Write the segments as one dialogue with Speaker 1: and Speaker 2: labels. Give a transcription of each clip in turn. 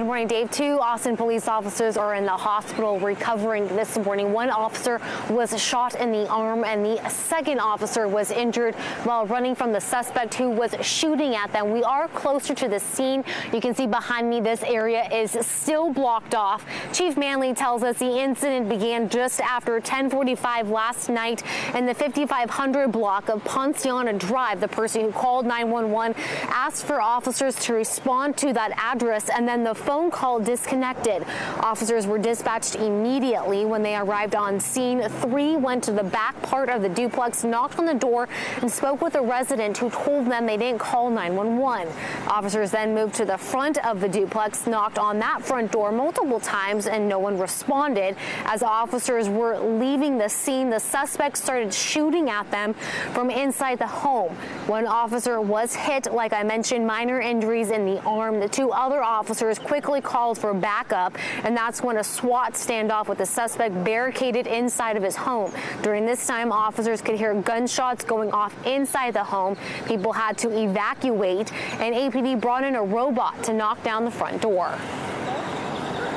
Speaker 1: Good morning, Dave. 2 Austin police officers are in the hospital recovering this morning. One officer was shot in the arm and the second officer was injured while running from the suspect who was shooting at them. We are closer to the scene. You can see behind me this area is still blocked off. Chief Manley tells us the incident began just after 10:45 last night in the 5500 block of Ponciana Drive. The person who called 911 asked for officers to respond to that address, and then the phone call disconnected. Officers were dispatched immediately. When they arrived on scene, 3 went to the back part of the duplex, knocked on the door, and spoke with a resident who told them they didn't call 911. Officers then moved to the front of the duplex, knocked on that front door multiple times, and no one responded. As officers were leaving the scene, the suspect started shooting at them from inside the home. One officer was hit, like I mentioned, minor injuries in the arm. The 2 other officers quickly called for backup, and that's when a SWAT standoff with the suspect barricaded inside of his home. During this time, officers could hear gunshots going off inside the home. People had to evacuate, and APD brought in a robot to knock down the front door.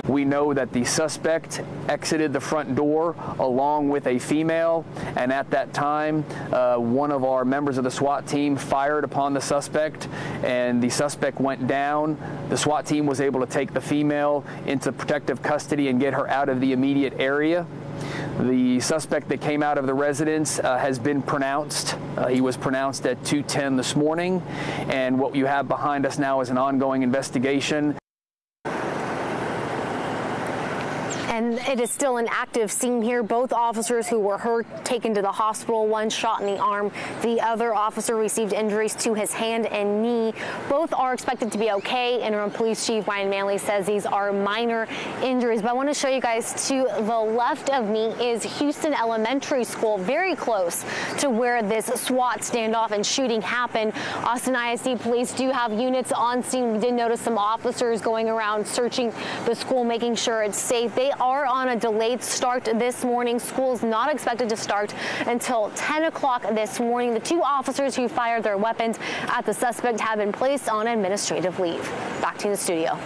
Speaker 2: We know that the suspect exited the front door along with a female, and at that time, one of our members of the SWAT team fired upon the suspect, and the suspect went down. The SWAT team was able to take the female into protective custody and get her out of the immediate area. The suspect that came out of the residence has been pronounced. He was pronounced at 2:10 this morning, and what you have behind us now is an ongoing investigation.
Speaker 1: And it is still an active scene here. Both officers who were hurt taken to the hospital, one shot in the arm. The other officer received injuries to his hand and knee. Both are expected to be okay. Interim Police Chief Ryan Manley says these are minor injuries. But I want to show you guys to the left of me is Houston Elementary School, very close to where this SWAT standoff and shooting happened. Austin ISD police do have units on scene. We did notice some officers going around searching the school, making sure it's safe. They are on a delayed start this morning. School's not expected to start until 10 o'clock this morning. The 2 officers who fired their weapons at the suspect have been placed on administrative leave. Back to the studio.